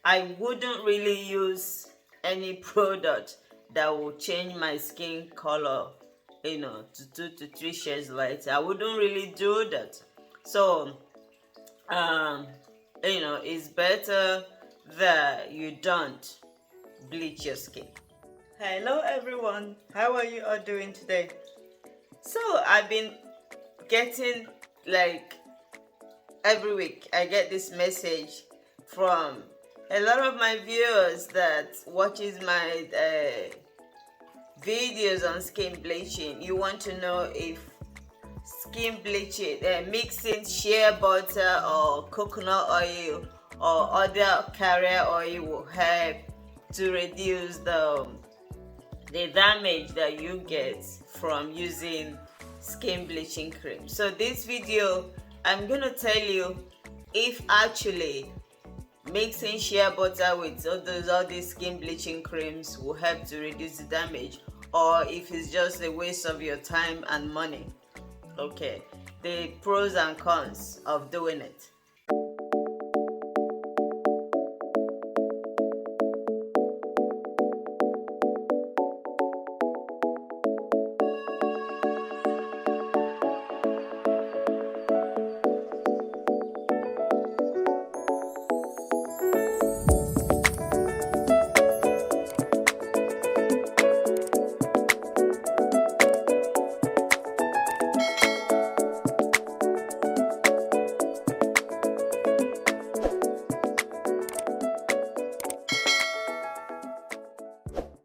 I wouldn't really use any product that will change my skin color, to 2 to 3 shades lighter. I wouldn't really do that. So, um, it's better that you don't bleach your skin. Hello, everyone. How are you all doing today? So, I've been getting like every week, I get this message from a lot of my viewers that watches my videos on skin bleaching. You want to know if skin bleaching, mixing shea butter or coconut oil or other carrier oil will help to reduce the damage that you get from using skin bleaching cream. So this video, I'm gonna tell you if actually mixing shea butter with all these skin bleaching creams will help to reduce the damage, or if it's just a waste of your time and money. Okay, the pros and cons of doing it.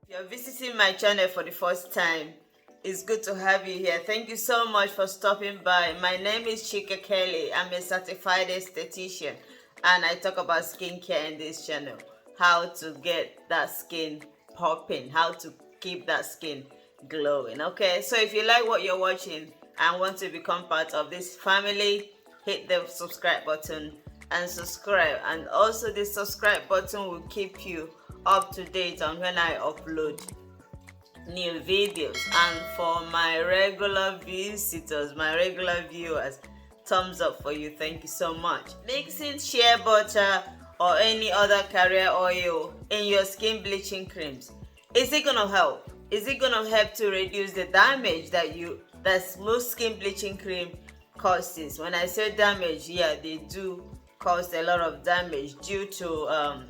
You're visiting my channel for the first time, it's good to have you here. Thank you so much for stopping by. My name is Chika Kelly. I'm a certified esthetician and I talk about skincare in this channel. How to get that skin popping, how to keep that skin glowing. Okay, so if you like what you're watching and want to become part of this family, hit the subscribe button and subscribe. And also the subscribe button will keep you up to date on when I upload new videos. And for my regular visitors, my regular viewers, thumbs up for you. Thank you so much. Mixing shea butter or any other carrier oil in your skin bleaching creams, is it gonna help? Is it gonna help to reduce the damage that most skin bleaching cream causes? When I say damage, yeah, they do cause a lot of damage due to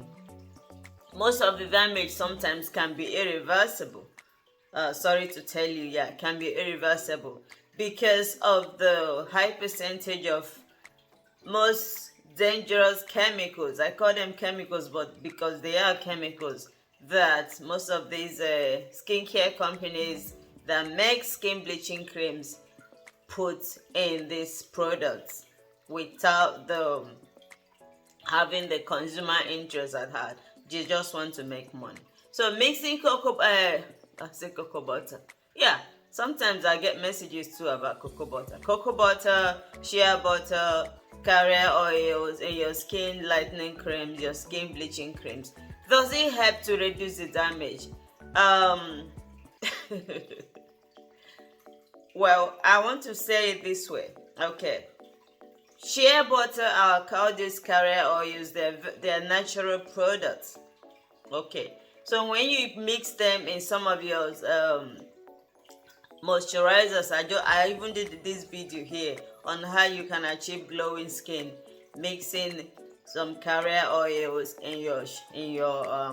most of the damage sometimes can be irreversible. Sorry to tell you, yeah, can be irreversible because of the high percentage of most dangerous chemicals. I call them chemicals, but because they are chemicals that most of these skincare companies that make skin bleaching creams put in these products without having the consumer interest at heart. They just want to make money. So mixing I say cocoa butter. Yeah, sometimes I get messages too about cocoa butter. Cocoa butter, shea butter, carrier oils in your skin lightening creams, your skin bleaching creams. Does it help to reduce the damage? Well, I want to say it this way. Okay. Shea butter, all these carrier oils, they're natural products. Okay, so when you mix them in some of your moisturizers, I even did this video here on how you can achieve glowing skin, mixing some carrier oils in your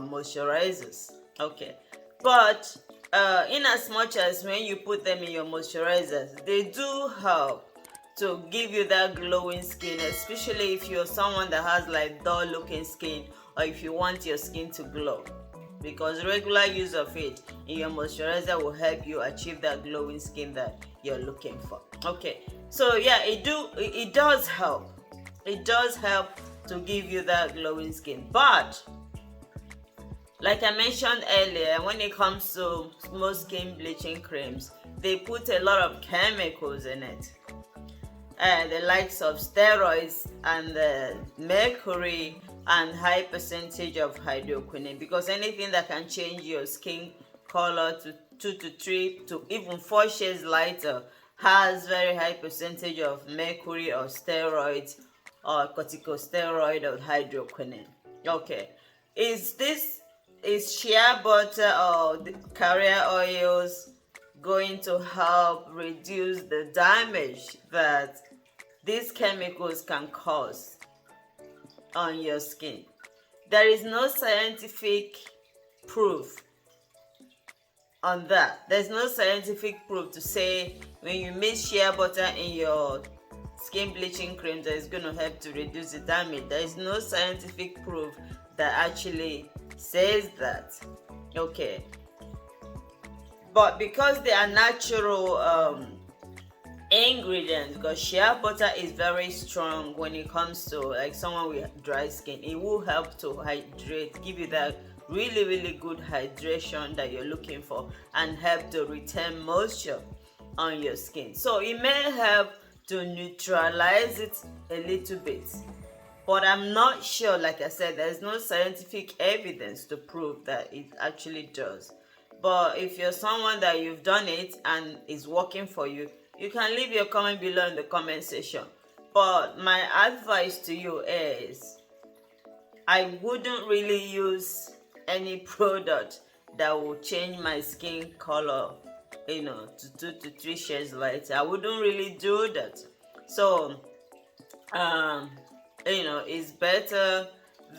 moisturizers. Okay, but in as much as when you put them in your moisturizers, they do help to give you that glowing skin, especially if you're someone that has like dull looking skin, or if you want your skin to glow, because regular use of it in your moisturizer will help you achieve that glowing skin that you're looking for. Okay, so yeah, it does help. It does help to give you that glowing skin, but like I mentioned earlier, when it comes to most skin bleaching creams, they put a lot of chemicals in it. The likes of steroids and mercury and high percentage of hydroquinone, because anything that can change your skin color to 2 to 3 to even 4 shades lighter has very high percentage of mercury or steroids or corticosteroid or hydroquinone. Okay, Is shea butter or the carrier oils going to help reduce the damage that these chemicals can cause on your skin? There is no scientific proof on that. There's no scientific proof to say when you mix shea butter in your skin bleaching cream that is going to help to reduce the damage. There is no scientific proof that actually says that. Okay, but because they are natural ingredients, because shea butter is very strong when it comes to like someone with dry skin, it will help to hydrate, give you that really good hydration that you're looking for, and help to retain moisture on your skin. So it may help to neutralize it a little bit, but I'm not sure. Like I said, there's no scientific evidence to prove that it actually does. But if you're someone that you've done it and it's working for you, you can leave your comment below in the comment section. But my advice to you is, I wouldn't really use any product that will change my skin color, to 2 to 3 shades lighter. I wouldn't really do that. So, it's better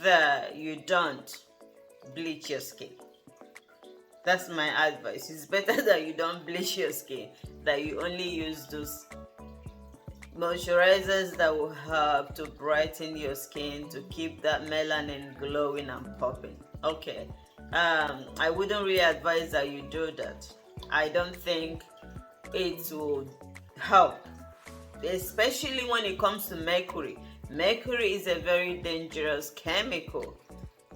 that you don't bleach your skin. That's my advice. It's better that you don't bleach your skin, that you only use those moisturizers that will help to brighten your skin, to keep that melanin glowing and popping. Okay, I wouldn't really advise that you do that. I don't think it will help, especially when it comes to mercury. Mercury is a very dangerous chemical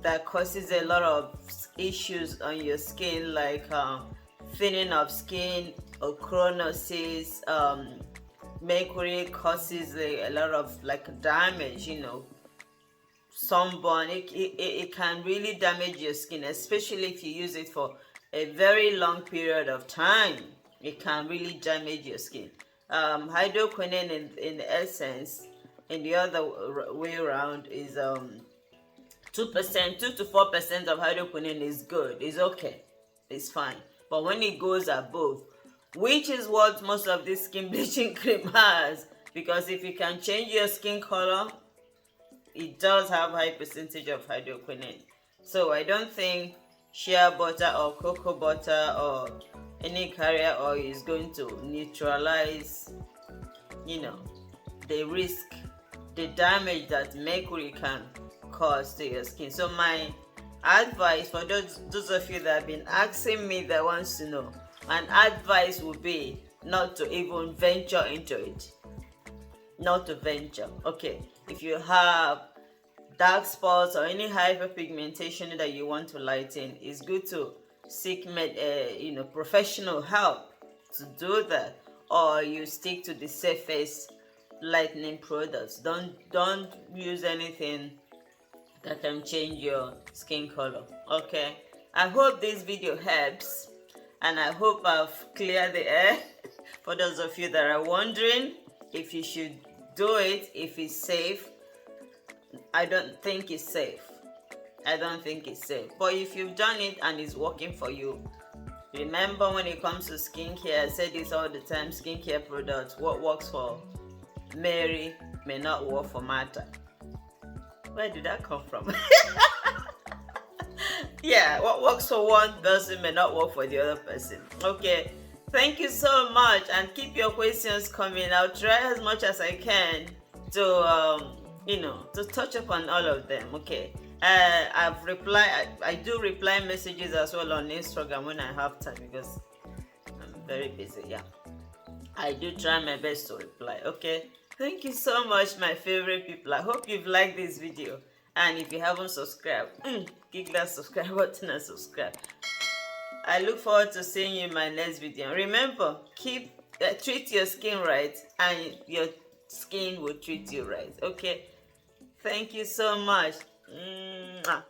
that causes a lot of issues on your skin, like thinning of skin, ochronosis. Mercury causes a lot of damage, sunburn. It can really damage your skin, especially if you use it for a very long period of time. It can really damage your skin. Hydroquinone in essence, in the other way around, is 2%, 2 to 4% of hydroquinone is good. It's okay. It's fine. But when it goes above, which is what most of this skin bleaching cream has, because if you can change your skin color, it does have high percentage of hydroquinone. So I don't think shea butter or cocoa butter or any carrier oil is going to neutralize, the risk, the damage that mercury can cause to your skin. So my advice for those of you that have been asking me, that wants to know, an advice would be not to even venture into it. Not to venture. Okay, if you have dark spots or any hyperpigmentation that you want to lighten, it's good to seek professional help to do that, or you stick to the safest lightening products. Don't use anything that can change your skin color. Okay, I hope this video helps, and I hope I've cleared the air for those of you that are wondering if you should do it, if it's safe. I don't think it's safe. But if you've done it and it's working for you, remember, when it comes to skincare, I say this all the time, skincare products, what works for Mary may not work for Martha. Where did that come from? Yeah, what works for one person may not work for the other person. Okay, thank you so much, and keep your questions coming. I'll try as much as I can to to touch upon all of them. Okay, I do reply messages as well on Instagram when I have time, because I'm very busy. Yeah, I do try my best to reply. Okay, thank you so much, my favorite people. I hope you've liked this video, and if you haven't subscribed, click that subscribe button and subscribe. I look forward to seeing you in my next video. Remember, treat your skin right, and your skin will treat you right. Okay, thank you so much. Mwah.